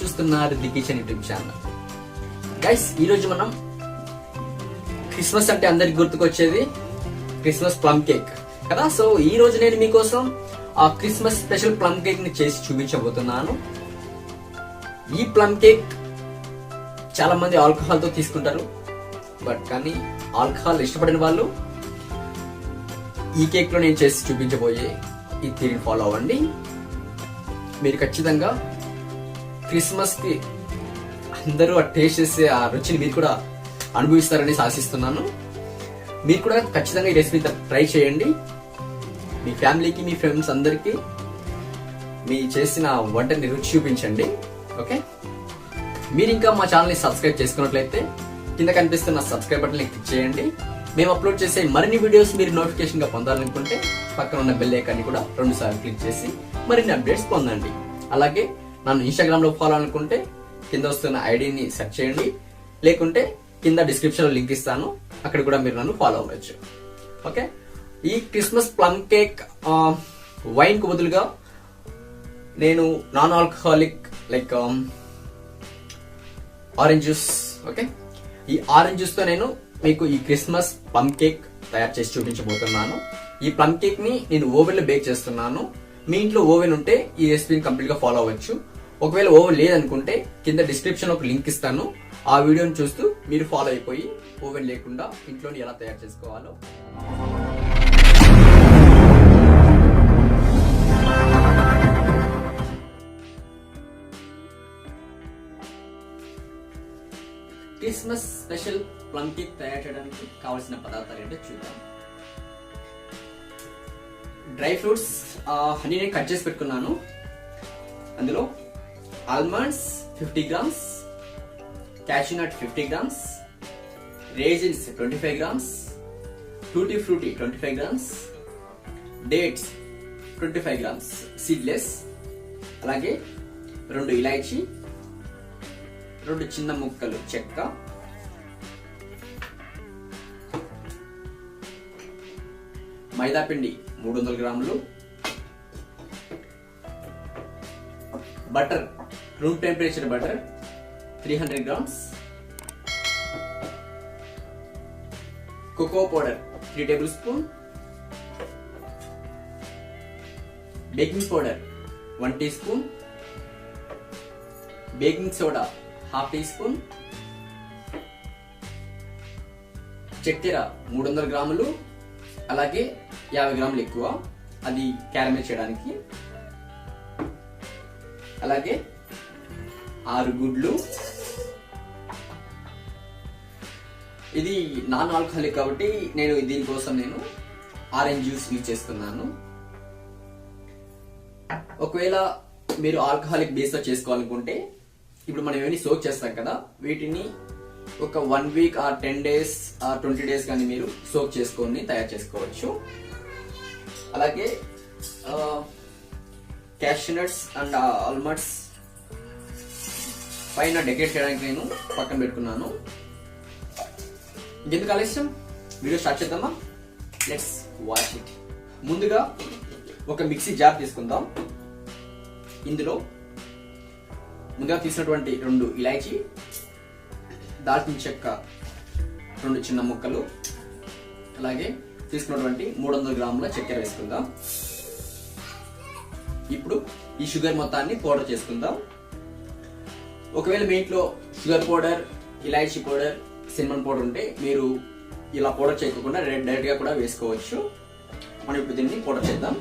చూస్తున్నారు the kitchen YouTube channel. Guys, ఈరోజు మనం క్రిస్మస్ అంటే అందరికి గుర్తుకొచ్చేది క్రిస్మస్ ప్లమ్ కేక్ కదా. సో ఈ రోజు నేను మీకోసం ఆ క్రిస్మస్ స్పెషల్ ప్లమ్ కేక్ ని చేసి చూపించబోతున్నాను. ఈ ప్లమ్ కేక్ చాలా మంది ఆల్కహాల్ తో తీసుకుంటారు, బట్ కానీ ఆల్కహాల్ ఇష్టపడిన వాళ్ళు ఈ కేక్ లో నేను చేసి చూపించబోయే ఈ థియరీని ఫాలో అవ్వండి. మీరు ఖచ్చితంగా క్రిస్మస్ కి అందరూ ఆ టేస్ట్ చేసే ఆ రుచిని మీరు కూడా అనుభవిస్తారని ఆశిస్తున్నాను. మీరు కూడా ఖచ్చితంగా ఈ రెసిపీ ట్రై చేయండి. మీ ఫ్యామిలీకి, మీ ఫ్రెండ్స్ అందరికీ మీ చేసిన వంటని రుచి చూపించండి. ఓకే, మీరు ఇంకా మా ఛానల్ ని సబ్స్క్రైబ్ చేసుకున్నట్లయితే కింద కనిపిస్తున్న సబ్స్క్రైబ్ బటన్ క్లిక్ చేయండి. మేము అప్లోడ్ చేసే మరిన్ని వీడియోస్ మీరు నోటిఫికేషన్ గా పొందాలనుకుంటే పక్కన ఉన్న బెల్ ఐకాన్ ని కూడా 2 సార్లు క్లిక్ చేసి మరిన్ని అప్డేట్స్ పొందండి. అలాగే నన్ను ఇన్స్టాగ్రామ్ లో ఫాలో అనుకుంటే కింద వస్తున్న ఐడిని సెర్చ్ చేయండి, లేకుంటే కింద డిస్క్రిప్షన్ లో లింక్ ఇస్తాను, అక్కడ కూడా మీరు నన్ను ఫాలో అవ్వచ్చు. ఓకే, ఈ క్రిస్మస్ ప్లమ్ కేక్ వైన్ కు బదులుగా నేను non alcoholic like orange juice, okay, ఈ ఆరెంజ్ జ్యూస్ తో నేను మీకు ఈ క్రిస్మస్ ప్లమ్ కేక్ తయారు చేసి చూపించబోతున్నాను. ఈ ప్లమ్ కేక్ ని నేను ఓవెన్ లో బేక్ చేస్తున్నాను. మీ ఇంట్లో ఓవెన్ ఉంటే ఈ రెసిపీని కంప్లీట్ గా ఫాలో అవ్వచ్చు. ఒకవేళ ఓవెన్ లేదనుకుంటే కింద డిస్క్రిప్షన్ లో ఒక లింక్ ఇస్తాను, ఆ వీడియోని చూస్తూ మీరు ఫాలో అయిపోయి ఓవెన్ లేకుండా ఇంట్లోని ఎలా తయారు చేసుకోవాలో. క్రిస్మస్ స్పెషల్ ప్లమ్ కేక్ తయారు చేయడానికి కావాల్సిన పదార్థాలు ఏంటో చూద్దాం. డ్రై ఫ్రూట్స్ అన్ని నేను కట్ చేసి పెట్టుకున్నాను. అందులో almonds 50 grams, cashew nut 50 grams, raisins 25 grams, tutti frutti 25 grams, dates 25 grams seedless, అలాగే 2 ఇలాచీ, 2 చిన్న ముక్కలు చెక్క, మైదా పిండి 300 గ్రాములు, butter room temperature butter 300 grams, cocoa powder 3 tablespoon, baking powder 1 teaspoon, baking soda 1/2 teaspoon, చక్కెర 300 గ్రాములు, అలాగే 50 గ్రాములు ఎక్కువ, అది క్యారమెల్ చేయడానికి, అలాగే 6 గుడ్లు. ఇది నాన్ ఆల్కహాలిక్ కాబట్టి నేను దీనికోసం ఆరెంజ్ జ్యూస్ యూజ్ చేస్తున్నాను. ఒకవేళ మీరు ఆల్కహాలిక్ బేస్ తో చేసుకోవాలనుకుంటే ఇప్పుడు మనం ఏమైనా సోక్ చేస్తాం కదా, వీటిని ఒక 1 week or 10 days or 20 days కానీ మీరు సోక్ చేసుకొని తయారు చేసుకోవచ్చు. అలాగే క్యాష్యూ నట్స్ అండ్ ఆల్మండ్స్ పైన డెకరేట్ చేయడానికి నేను పక్కన పెట్టుకున్నాను. ఇంకెందుకు ఆలస్యం, వీడియో స్టార్ట్ చేద్దామా? Let's watch it. ముందుగా ఒక మిక్సీ జార్ తీసుకుందాం. ఇందులో ముందుగా తీసినటువంటి 2 ఇలాచీ, దాల్చిన చెక్క 2 చిన్న ముక్కలు, అలాగే తీసుకున్నటువంటి 300 గ్రాముల చక్కెర వేసుకుందాం. ఇప్పుడు ఈ షుగర్ మొత్తాన్ని పౌడర్ చేసుకుందాం. ఒకవేళ మీ ఇంట్లో షుగర్ పౌడర్, ఇలాచీ పౌడర్, సిన్నమన్ పౌడర్ ఉంటే మీరు ఇలా పౌడర్ చేయకుండా డైరెక్ట్ గా కూడా వేసుకోవచ్చు. మనం ఇప్పుడు దీన్ని పౌడర్ చేద్దాం.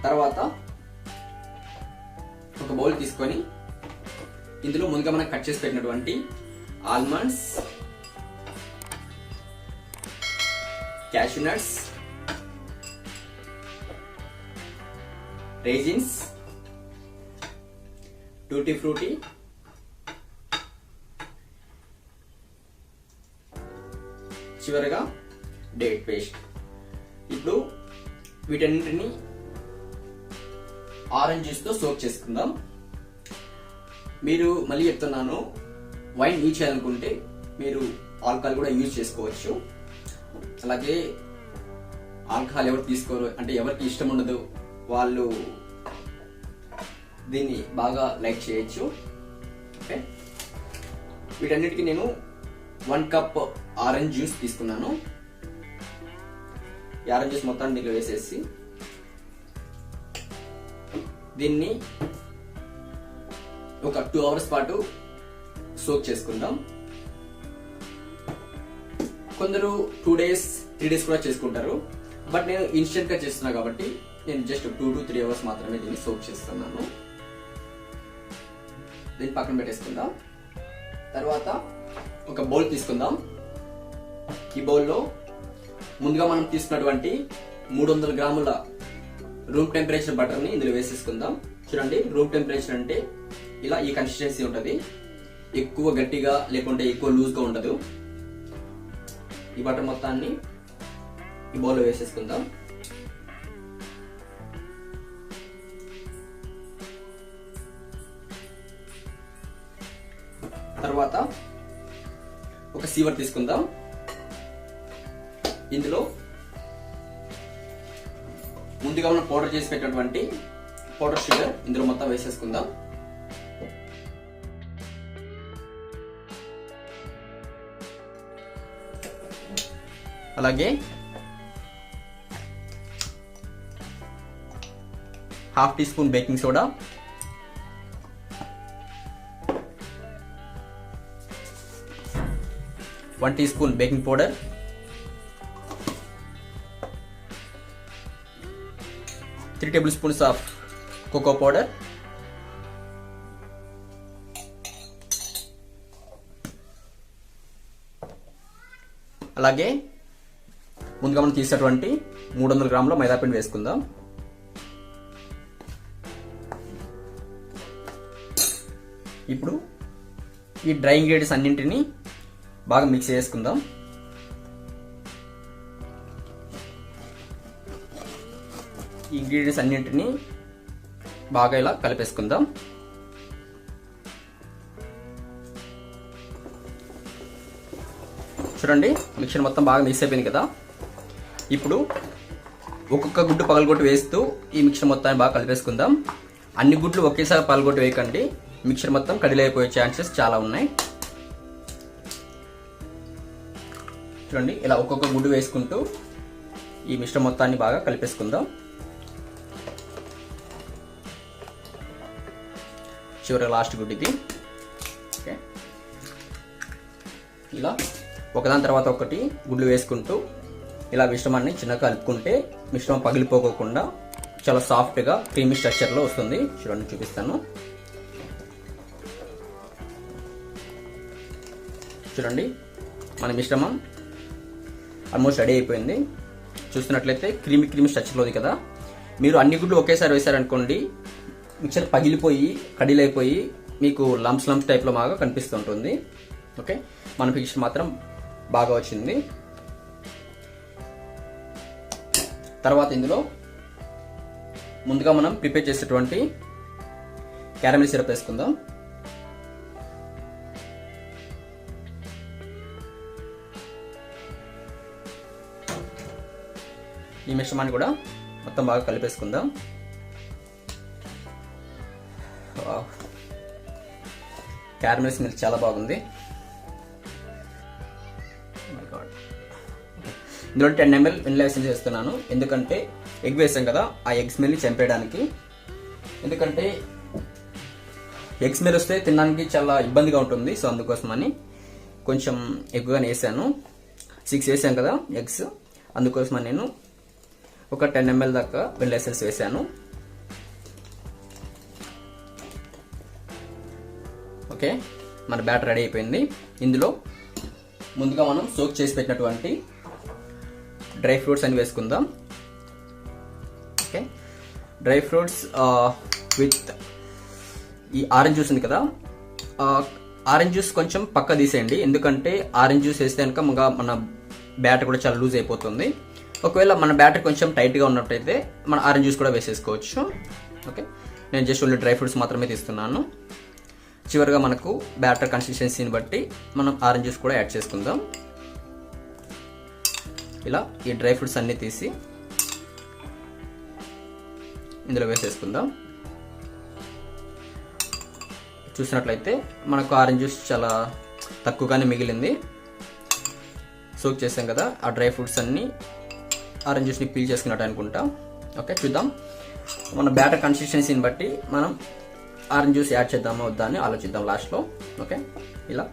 తర్వాత ఒక బౌల్ తీసుకొని ఇందులో ముందుగా మనం కట్ చేసి పెట్టినటువంటి almonds, cashew nuts, raisins, tutti frutti, చివరగా డేట్ పేస్ట్. ఇప్పుడు వీటన్నింటినీ ఆరెంజ్ జ్యూస్ తో సోక్ చేసుకుందాం. మీరు మళ్ళీ చెప్తున్నాను, వైన్ యూజ్ చేయాలనుకుంటే మీరు ఆల్కహాల్ కూడా యూజ్ చేసుకోవచ్చు. అలాగే ఆల్కహాల్ ఎవరు తీసుకోరు అంటే ఎవరికి ఇష్టం ఉండదు వాళ్ళు దీన్ని బాగా లైక్ చేయొచ్చు. ఓకే, వీటన్నిటికీ నేను 1 కప్ ఆరెంజ్ జ్యూస్ తీసుకున్నాను. ఈ ఆరెంజ్ జ్యూస్ మొత్తాన్ని దీంట్లో వేసేసి దీన్ని ఒక 2 అవర్స్ పాటు సోక్ చేసుకుందాం. కొందరు 2 days 3 days కూడా చేసుకుంటారు. బట్ నేను ఇన్స్టెంట్ గా చేస్తున్నా కాబట్టి నేను జస్ట్ 2 to 3 అవర్స్ మాత్రమే దీన్ని సోక్ చేస్తున్నాను. దీన్ని పక్కన పెట్టేసుకుందాం. తర్వాత ఒక బౌల్ తీసుకుందాం. ఈ బౌల్లో ముందుగా మనం తీసుకున్నటువంటి 300 గ్రాముల రూమ్ టెంపరేచర్ బటర్ ని ఇందులో వేసేసుకుందాం. చూడండి, రూమ్ టెంపరేచర్ అంటే ఇలా ఈ కన్సిస్టెన్సీ ఉంటుంది. ఎక్కువ గట్టిగా లేకుంటే ఎక్కువ లూజ్ గా ఉండదు. ఈ బటర్ మొత్తాన్ని ఈ బౌల్లో వేసేసుకుందాం. తర్వాత ఒక సీవర్ తీసుకుందాం. ఇందులో ముందుగా మనం పౌడర్ చేసి పెట్టినటువంటి పౌడర్ షుగర్ ఇందులో మొత్తం వేసేసుకుందాం. అలాగే 1/2 teaspoon baking soda, 1 teaspoon baking powder, 3 tablespoons of cocoa powder, అలాగే ముందుగా మనం తీసినటువంటి 300 గ్రాముల మైదాపిండి వేసుకుందాం. ఇప్పుడు ఈ డ్రై ఇంగ్రీడియంట్స్ అన్నింటినీ బాగా మిక్స్ చేసుకుందాం. ఈ ఇంగ్రీడియంట్స్ అన్నింటినీ బాగా ఇలా కలిపేసుకుందాం. చూడండి, మిక్చర్ మొత్తం బాగా మిక్స్ అయిపోయింది కదా. ఇప్పుడు ఒక్కొక్క గుడ్డు పగలగొట్టి వేస్తూ ఈ మిక్చర్ మొత్తాన్ని బాగా కలిపేసుకుందాం. అన్ని గుడ్లు ఒకేసారి పగలగొట్టి వేయకండి, మిక్చర్ మొత్తం కడిలైపోయే ఛాన్సెస్ చాలా ఉన్నాయి. చూడండి, ఇలా ఒక్కొక్క గుడ్డు వేసుకుంటూ ఈ మిశ్రమం మొత్తాన్ని బాగా కలిపేసుకుందాం. చివరి లాస్ట్ గుడ్డు ఇది. ఓకే, ఇలా ఒకదాని తర్వాత ఒకటి గుడ్లు వేసుకుంటూ ఇలా మిశ్రమాన్ని చిన్నగా కలుపుకుంటే మిశ్రమం పగిలిపోకుండా చాలా సాఫ్ట్గా క్రీమీ స్ట్రక్చర్లో వస్తుంది. చూడండి, చూపిస్తాను. చూడండి, మన మిశ్రమం ఆల్మోస్ట్ రెడీ అయిపోయింది. చూస్తున్నట్లయితే క్రీమీ స్ట్రక్చర్లో ఉంది కదా. మీరు అన్ని గుడ్లు ఒకేసారి వేసారనుకోండి, మిక్చర్ పగిలిపోయి కడిలైపోయి మీకు లంప్స్ టైప్లో బాగా కనిపిస్తుంటుంది. ఓకే, మన మిక్చర్ మాత్రం బాగా వచ్చింది. తర్వాత ఇందులో ముందుగా మనం ప్రిపేర్ చేసేటువంటి క్యారమెల్ సిరప్ వేసుకుందాం. ఈ మిశ్రమాన్ని కూడా మొత్తం బాగా కలిపేసుకుందాం. క్యారమెల్ స్మెల్ చాలా బాగుంది. ఇందులో 10 ml వెనిలా ఎసెన్స్ వేస్తున్నాను. ఎందుకంటే ఎగ్ వేసాం కదా, ఆ ఎగ్ స్మెల్ని చంపేయడానికి. ఎందుకంటే ఎగ్ స్మెల్ వస్తే తినడానికి చాలా ఇబ్బందిగా ఉంటుంది. సో అందుకోసమని కొంచెం ఎక్కువగానే వేసాను. 6 వేసాం కదా ఎగ్స్, అందుకోసమని నేను ఒక 10 ml దాకా వెనిలా ఎసెన్స్ వేసాను. ఓకే, మన బ్యాటర్ రెడీ అయిపోయింది. ఇందులో ముందుగా మనం సోక్ చేసి పెట్టినటువంటి డ్రై ఫ్రూట్స్ అని వేసుకుందాం. ఓకే, డ్రై ఫ్రూట్స్ విత్ ఈ ఆరెంజ్ జ్యూస్ ఉంది కదా, ఆరెంజ్ జ్యూస్ కొంచెం పక్క తీసేయండి, ఎందుకంటే ఆరెంజ్ జ్యూస్ వేస్తే కనుక మన బ్యాటర్ కూడా చాలా లూజ్ అయిపోతుంది. ఒకవేళ మన బ్యాటర్ కొంచెం టైట్గా ఉన్నట్టయితే మన ఆరెంజ్ జ్యూస్ కూడా వేసేసుకోవచ్చు. ఓకే, నేను జస్ట్ ఓన్లీ డ్రై ఫ్రూట్స్ మాత్రమే తీస్తున్నాను. చివరిగా మనకు బ్యాటర్ కన్సిస్టెన్సీని బట్టి మనం ఆరెంజ్ జ్యూస్ కూడా యాడ్ చేసుకుందాం. ఇలా ఈ డ్రై ఫ్రూట్స్ అన్నీ తీసి ఇందులో వేసేసుకుందాం. చూసినట్లయితే మనకు ఆరెంజ్ జ్యూస్ చాలా తక్కువగానే మిగిలింది. సోక్ చేసాం కదా, ఆ డ్రై ఫ్రూట్స్ అన్నీ ఆరెంజ్ జ్యూస్ని పీల్ చేసుకున్నట్టు అనుకుంటా. ఓకే, చూద్దాం. మన బ్యాటర్ కన్సిస్టెన్సీని బట్టి మనం ఆరెంజ్ జ్యూస్ యాడ్ చేద్దామా వద్దా అని ఆలోచిద్దాం లాస్ట్లో. ఓకే, ఇలా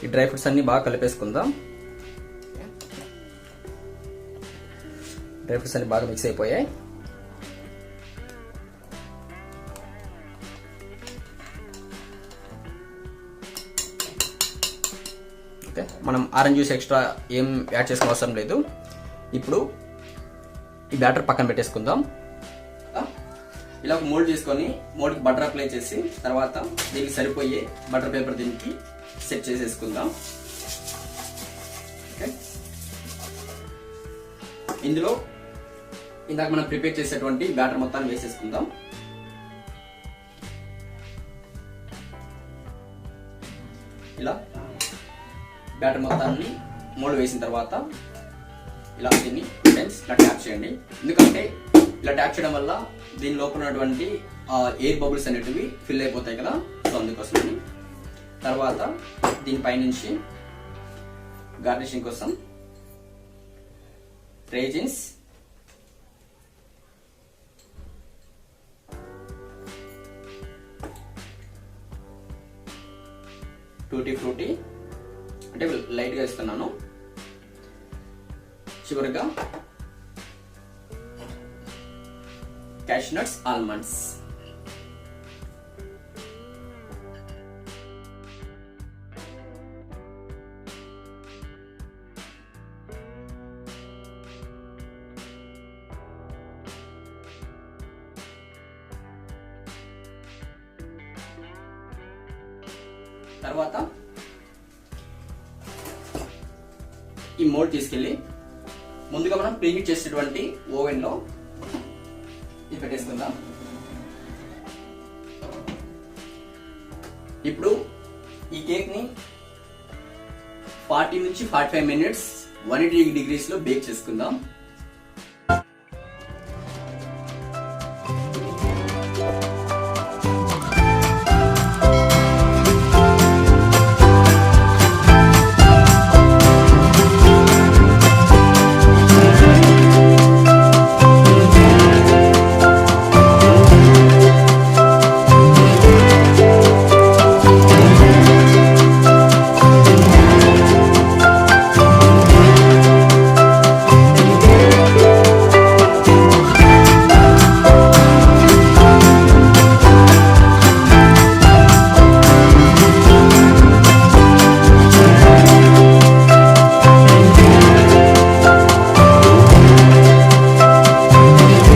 ఈ డ్రై ఫ్రూట్స్ అన్నీ బాగా కలిపేసుకుందాం. డ్రై ఫ్రూట్స్ అన్నీ బాగా మిక్స్ అయిపోయాయి. ఓకే, మనం ఆరెంజ్ జ్యూస్ ఎక్స్ట్రా ఏం యాడ్ చేసుకునే అవసరం లేదు. ఇప్పుడు ఈ బ్యాటర్ పక్కన పెట్టేసుకుందాం. ఇలా ఒక మోల్డ్ తీసుకొని మోల్డ్కి బటర్ అప్లై చేసి తర్వాత దీనికి సరిపోయే బటర్ పేపర్ దీనికి సెట్ చేసేసుకుందాం. ఓకే, ఇందులో ఇందాక మనం ప్రిపేర్ చేసేటువంటి బ్యాటర్ మొత్తాన్ని వేసేసుకుందాం. ఇలా బ్యాటర్ మొత్తాన్ని మోల్డ్ వేసిన తర్వాత ఇలా దీన్ని ఇలా ట్యాప్ చేయండి, ఎందుకంటే ఇలా ట్యాప్ చేయడం వల్ల దీని లోపల ఉన్నటువంటి ఎయిర్ బబుల్స్ అనేటివి ఫిల్ అయిపోతాయి కదా, సో అందుకోసం. తర్వాత దీనిపైనుంచి గార్నిషింగ్ కోసం రేజిన్స్, టూటీ ఫ్రూటీ అంటే లైట్గా ఇస్తున్నాను. చివరిగా క్యాష్ నట్స్, ఆల్మండ్స్. తర్వాత ఈ మోల్డ్ తీసుకెళ్ళి ముందుగా మనం ప్రీహీట్ చేసేటువంటి ఓవెన్ లో ఇది పెట్టేసుకుందాం. ఇప్పుడు ఈ కేక్ ని 40 నుంచి 45 మినిట్స్ 180 degrees లో బేక్ చేసుకుందాం.